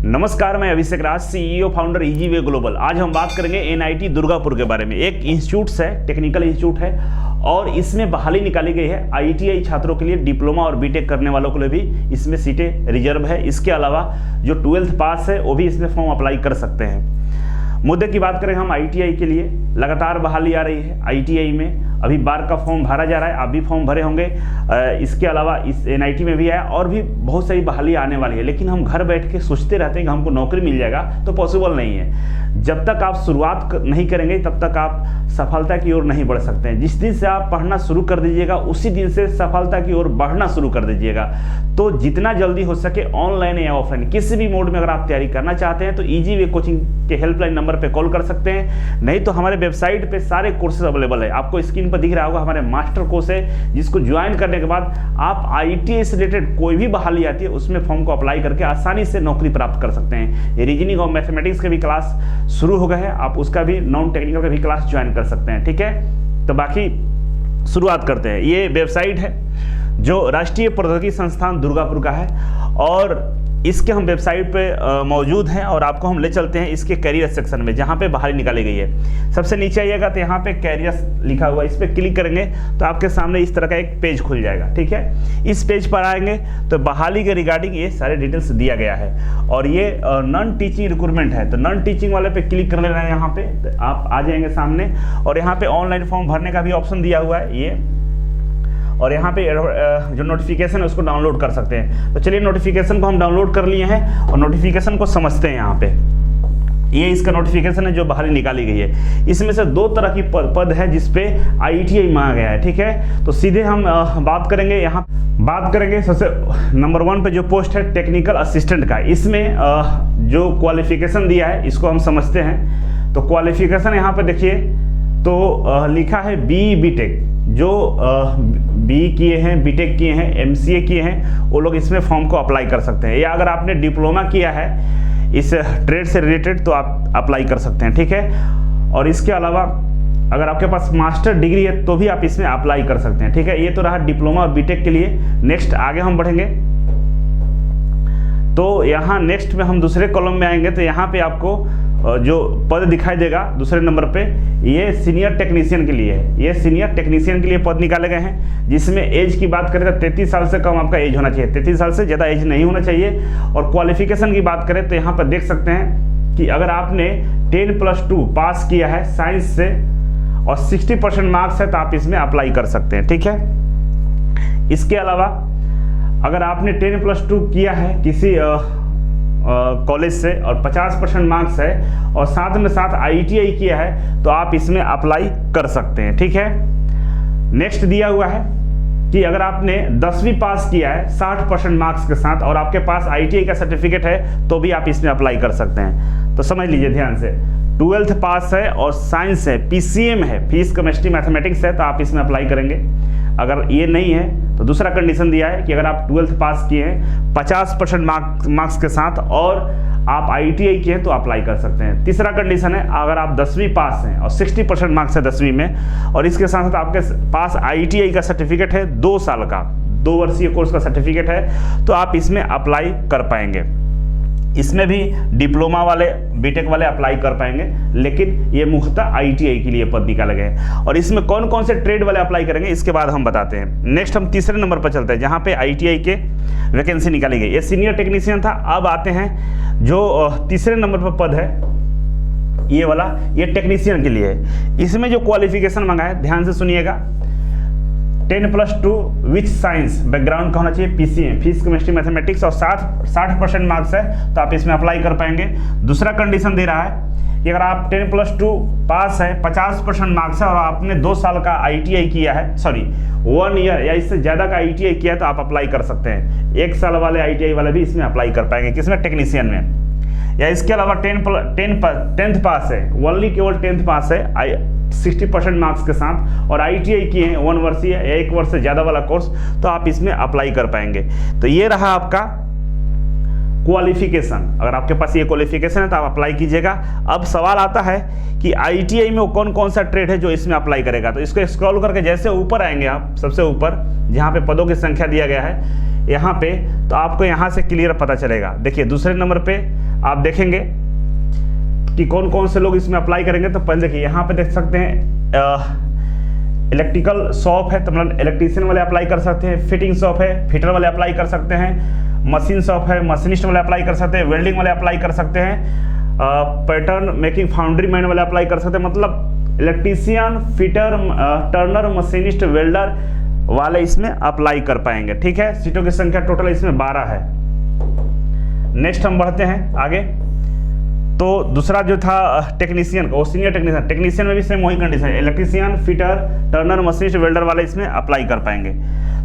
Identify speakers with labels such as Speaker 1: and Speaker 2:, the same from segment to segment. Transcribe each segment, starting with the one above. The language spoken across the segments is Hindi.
Speaker 1: नमस्कार, मैं अभिषेक राज, सीईओ फाउंडर ईजीवे ग्लोबल। आज हम बात करेंगे एनआईटी दुर्गापुर के बारे में। एक इंस्टीट्यूट है, टेक्निकल इंस्टीट्यूट है और इसमें बहाली निकाली गई है आईटीआई छात्रों के लिए। डिप्लोमा और बीटेक करने वालों के लिए भी इसमें सीटें रिजर्व है। इसके अलावा जो 12th पास है वो भी इसमें फॉर्म अप्लाई कर सकते हैं। मुद्दे की बात करें हम आईटीआई के लिए, लगातार बहाली आ रही है आईटीआई में। अभी बार का फॉर्म भरा जा रहा है, आप भी फॉर्म भरे होंगे। इसके अलावा इस एनआईटी में भी है और भी बहुत सारी बहाली आने वाली है। लेकिन हम घर बैठ के सोचते रहते हैं कि हमको नौकरी मिल जाएगा, तो पॉसिबल नहीं है। जब तक आप शुरुआत नहीं करेंगे तब तक आप सफलता की ओर नहीं बढ़ सकते हैं। जिस दिन से आप पढ़ना शुरू कर दीजिएगा उसी दिन से सफलता की ओर बढ़ना शुरू कर दीजिएगा। तो जितना जल्दी हो सके ऑनलाइन या ऑफलाइन किसी भी मोड में अगर आप तैयारी करना चाहते हैं तो ईजीवे कोचिंग के हेल्पलाइन नंबर पे कॉल कर सकते हैं। नहीं तो हमारे वेबसाइट पे सारे कोर्सेज अवेलेबल है। आपको स्क्रीन पर दिख रहा होगा हमारे मास्टर कोर्स है, जिसको ज्वाइन करने के बाद आप आईटीआई से रिलेटेड कोई भी बहाली आती है उसमें फॉर्म को अप्लाई करके आसानी से नौकरी प्राप्त कर सकते हैं। रीजनिंग और मैथमेटिक्स के भी क्लास शुरू हो गए हैं, आप उसका भी नॉन टेक्निकल का भी क्लास ज्वाइन कर सकते हैं। ठीक है, तो बाकी शुरुआत करते हैं। ये वेबसाइट है जो राष्ट्रीय प्रौद्योगिकी संस्थान दुर्गापुर का है और इसके हम वेबसाइट पे मौजूद हैं और आपको हम ले चलते हैं इसके कैरियर सेक्शन में, जहाँ पे बहाली निकाली गई है। सबसे नीचे आइएगा तो यहाँ पे कैरियर लिखा हुआ है, इस पर क्लिक करेंगे तो आपके सामने इस तरह का एक पेज खुल जाएगा। ठीक है, इस पेज पर आएंगे तो बहाली के रिगार्डिंग ये सारे डिटेल्स दिया गया है और ये नॉन टीचिंग रिक्रूटमेंट है। तो नॉन टीचिंग वाले पे क्लिक कर लेना है। यहाँ पे तो आप आ जाएंगे सामने और यहाँ पे ऑनलाइन फॉर्म भरने का भी ऑप्शन दिया हुआ है ये, और यहाँ पे जो नोटिफिकेशन है उसको डाउनलोड कर सकते हैं। तो चलिए नोटिफिकेशन को हम डाउनलोड कर लिए हैं और नोटिफिकेशन को समझते हैं। यहाँ पे ये इसका नोटिफिकेशन है जो बहाली निकाली गई है। इसमें से दो तरह की पद है जिसपे आईटीआई मांगा गया है। ठीक है, तो सीधे हम बात करेंगे। यहाँ बात करेंगे सबसे नंबर 1 पे जो पोस्ट है टेक्निकल असिस्टेंट का। इसमें जो क्वालिफिकेशन दिया है इसको हम समझते हैं। तो क्वालिफिकेशन यहाँ पे देखिए तो लिखा है बीटेक। जो बी किए हैं, बीटेक किए हैं, एमसीए किए हैं, वो लोग इसमें फॉर्म को अप्लाई कर सकते हैं। या अगर आपने डिप्लोमा किया है इस ट्रेड से रिलेटेड तो आप अप्लाई कर सकते हैं। ठीक है, और इसके अलावा अगर आपके पास मास्टर डिग्री है तो भी आप इसमें अप्लाई कर सकते हैं। ठीक है, ये तो रहा डिप्लोमा और बीटेक के लिए। नेक्स्ट आगे हम बढ़ेंगे तो यहाँ नेक्स्ट में हम दूसरे कॉलम में आएंगे तो यहाँ पे आपको जो पद दिखाई देगा दूसरे नंबर पे, ये सीनियर टेक्नीशियन के लिए है। ये सीनियर टेक्नीशियन के लिए पद निकाले गए हैं, जिसमें एज की बात करें तो 33 साल से कम आपका एज होना चाहिए। 33 साल से ज़्यादा एज नहीं होना चाहिए। और क्वालिफिकेशन की बात करें तो यहाँ पर देख सकते हैं कि अगर आपने 10+2 पास किया है साइंस से और 60% मार्क्स है तो आप इसमें अप्लाई कर सकते हैं। ठीक है, इसके अलावा अगर आपने 10+2 किया है किसी कॉलेज से और 50% मार्क्स है और साथ में साथ आईटीआई किया है तो आप इसमें अप्लाई कर सकते हैं। ठीक है, नेक्स्ट दिया हुआ है कि अगर आपने 10वीं पास किया है 60% मार्क्स के साथ और आपके पास आईटीआई का सर्टिफिकेट है तो भी आप इसमें अप्लाई कर सकते हैं। तो समझ लीजिए ध्यान से, 12th पास है और साइंस है, पीसीएम है, फिजिक्स केमिस्ट्री मैथमेटिक्स है तो आप इसमें अप्लाई करेंगे। अगर ये नहीं है तो दूसरा कंडीशन दिया है कि अगर आप 12th पास किए हैं 50% मार्क्स के साथ और आप आईटीआई किए हैं तो अप्लाई कर सकते हैं। तीसरा कंडीशन है अगर आप 10वीं पास हैं और 60% मार्क्स है 10वीं में और इसके साथ साथ आपके पास आईटीआई का सर्टिफिकेट है 2 साल का, 2 वर्षीय कोर्स का सर्टिफिकेट है तो आप इसमें अप्लाई कर पाएंगे। इसमें भी डिप्लोमा वाले, बीटेक वाले अप्लाई कर पाएंगे, लेकिन ये मुख्यतः आईटीआई के लिए पद निकाले गए हैं। और इसमें कौन कौन से ट्रेड वाले अप्लाई करेंगे इसके बाद हम बताते हैं। नेक्स्ट हम तीसरे नंबर पर चलते हैं जहाँ पे आईटीआई के वैकेंसी निकाली गई। ये सीनियर टेक्नीशियन था। अब आते हैं जो तीसरे नंबर पर पद है ये वाला, ये टेक्नीशियन के लिए है। इसमें जो क्वालिफिकेशन मांगा है ध्यान से सुनिएगा, 10+2 विच साइंस बैकग्राउंड का होना चाहिए, पीसीएम फिजिक्स केमिस्ट्री मैथमेटिक्स और 60% मार्क्स है तो आप इसमें अप्लाई कर पाएंगे। दूसरा कंडीशन दे रहा है कि अगर आप 10+2 पास है, 50% मार्क्स है और आपने 2 साल का आईटीआई किया है, 1 ईयर या इससे ज़्यादा का आईटीआई किया है तो आप अप्लाई कर सकते हैं। 1 साल वाले आईटीआई वाले भी इसमें अप्लाई कर पाएंगे। किसमें? टेक्नीशियन में। या इसके अलावा 10th पास है, ओनली केवल 10th पास है 60% मार्क्स के साथ और आईटीआई किए हैं 1 वर्षीय या 1 वर्ष से ज़्यादा वाला कोर्स तो आप इसमें अप्लाई कर पाएंगे। तो ये रहा आपका क्वालिफिकेशन। अगर आपके पास ये क्वालिफिकेशन है तो आप अप्लाई कीजिएगा। अब सवाल आता है कि आईटीआई में वो कौन कौन सा ट्रेड है जो इसमें अप्लाई करेगा। तो इसको स्क्रॉल करके जैसे ऊपर आएंगे आप, सबसे ऊपर जहाँ पे पदों की संख्या दिया गया है यहाँ पे, तो आपको यहाँ से क्लियर पता चलेगा। देखिए दूसरे नंबर पे आप देखेंगे कि कौन कौन से लोग इसमें अप्लाई करेंगे। तो पहले देखिए यहाँ पे देख सकते हैं इलेक्ट्रिकल शॉप है तो मतलब इलेक्ट्रीशियन वाले अप्लाई कर सकते हैं, फिटिंग शॉप है फिटर वाले अप्लाई कर सकते हैं, मशीन शॉप है मशीनिस्ट वाले अप्लाई कर सकते हैं, वेल्डिंग वाले अप्लाई कर सकते हैं, पैटर्न मेकिंग फाउंड्री मैन वाले अप्लाई कर सकते हैं। मतलब electrician, fitter, Turner, machinist, welder वाले इसमें अप्लाई कर पाएंगे। ठीक है, सीटों की संख्या टोटल इसमें 12 है। नेक्स्ट हम बढ़ते हैं आगे। तो दूसरा जो था टेक्नीशियन का, वो सीनियर टेक्नीशियन में भी सेम वही कंडीशन है, electrician, fitter, Turner, machinist, welder वाले इसमें अप्लाई कर पाएंगे।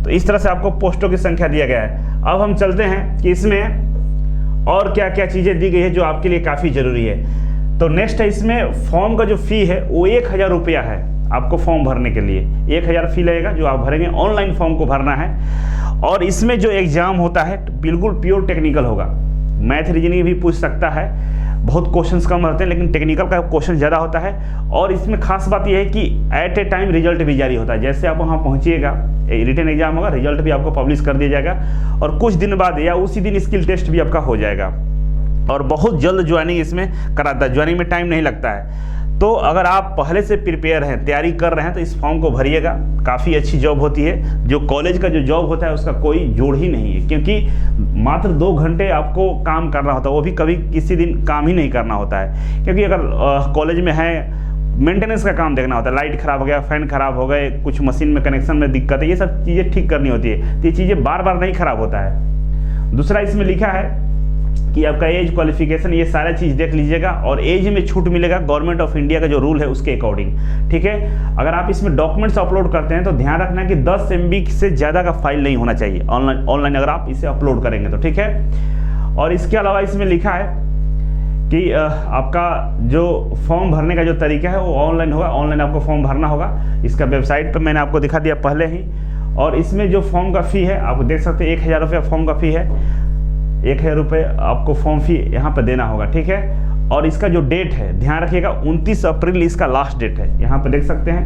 Speaker 1: तो इस तरह से आपको पोस्टों की संख्या दिया गया है। अब हम चलते हैं कि इसमें और क्या क्या चीज़ें दी गई है जो आपके लिए काफ़ी ज़रूरी है। तो नेक्स्ट है, इसमें फॉर्म का जो फ़ी है वो 1000 रुपया है आपको फॉर्म भरने के लिए। 1000 फ़ी लगेगा जो आप भरेंगे, ऑनलाइन फॉर्म को भरना है। और इसमें जो एग्ज़ाम होता है बिल्कुल प्योर टेक्निकल होगा, मैथ रीजनिंग भी पूछ सकता है, बहुत क्वेश्चंस कम रहते हैं लेकिन टेक्निकल का क्वेश्चन ज़्यादा होता है। और इसमें खास बात यह है कि एट ए टाइम रिजल्ट भी जारी होता है। जैसे आप वहाँ पहुँचिएगा, रिटन एग्जाम होगा, रिजल्ट भी आपको पब्लिश कर दिया जाएगा और कुछ दिन बाद या उसी दिन स्किल टेस्ट भी आपका हो जाएगा। और बहुत जल्द ज्वाइनिंग इसमें कराता है, ज्वाइनिंग में टाइम नहीं लगता है। तो अगर आप पहले से प्रिपेयर हैं, तैयारी कर रहे हैं तो इस फॉर्म को भरिएगा, काफ़ी अच्छी जॉब होती है। जो कॉलेज का जो जॉब होता है उसका कोई जोड़ ही नहीं है, क्योंकि मात्र 2 घंटे आपको काम करना होता है, वो भी कभी किसी दिन काम ही नहीं करना होता है। क्योंकि अगर कॉलेज में है मेंटेनेंस का काम देखना होता है, लाइट ख़राब हो गया, फैन ख़राब हो गए, कुछ मशीन में कनेक्शन में दिक्कत है, ये सब चीज़ें ठीक करनी होती है। तो ये चीज़ें बार बार नहीं ख़राब होता है। दूसरा इसमें लिखा है कि आपका एज, क्वालिफिकेशन, ये सारा चीज़ देख लीजिएगा। और एज में छूट मिलेगा गवर्नमेंट ऑफ इंडिया का जो रूल है उसके अकॉर्डिंग। ठीक है, अगर आप इसमें डॉक्यूमेंट्स अपलोड करते हैं तो ध्यान रखना कि 10 MB से ज़्यादा का फाइल नहीं होना चाहिए ऑनलाइन अगर आप इसे अपलोड करेंगे तो। ठीक है, और इसके अलावा इसमें लिखा है कि आपका जो फॉर्म भरने का जो तरीका है वो ऑनलाइन होगा, ऑनलाइन आपको फॉर्म भरना होगा। इसका वेबसाइट पर मैंने आपको दिखा दिया पहले ही। और इसमें जो फॉर्म का फ़ी है आप देख सकते हैं, 1000 रुपया फॉर्म का फ़ी है। 1000 रुपये आपको फॉर्म फी यहाँ पे देना होगा। ठीक है, और इसका जो डेट है ध्यान रखिएगा, 29 अप्रैल इसका लास्ट डेट है। यहाँ पे देख सकते हैं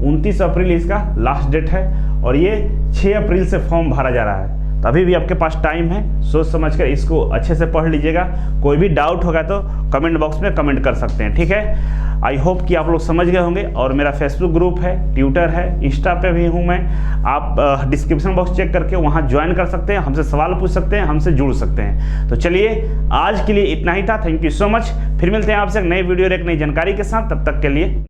Speaker 1: 29 अप्रैल इसका लास्ट डेट है और ये 6 अप्रैल से फॉर्म भरा जा रहा है। तो अभी भी आपके पास टाइम है, सोच समझकर इसको अच्छे से पढ़ लीजिएगा। कोई भी डाउट होगा तो कमेंट बॉक्स में कमेंट कर सकते हैं। ठीक है, आई होप कि आप लोग समझ गए होंगे। और मेरा फेसबुक ग्रुप है, ट्विटर है, इंस्टा पे भी हूँ मैं। आप डिस्क्रिप्शन बॉक्स चेक करके वहाँ ज्वाइन कर सकते हैं, हमसे सवाल पूछ सकते हैं, हमसे जुड़ सकते हैं। तो चलिए आज के लिए इतना ही था। Thank you so much. फिर मिलते हैं आपसे एक नई वीडियो और एक नई जानकारी के साथ। तब तक के लिए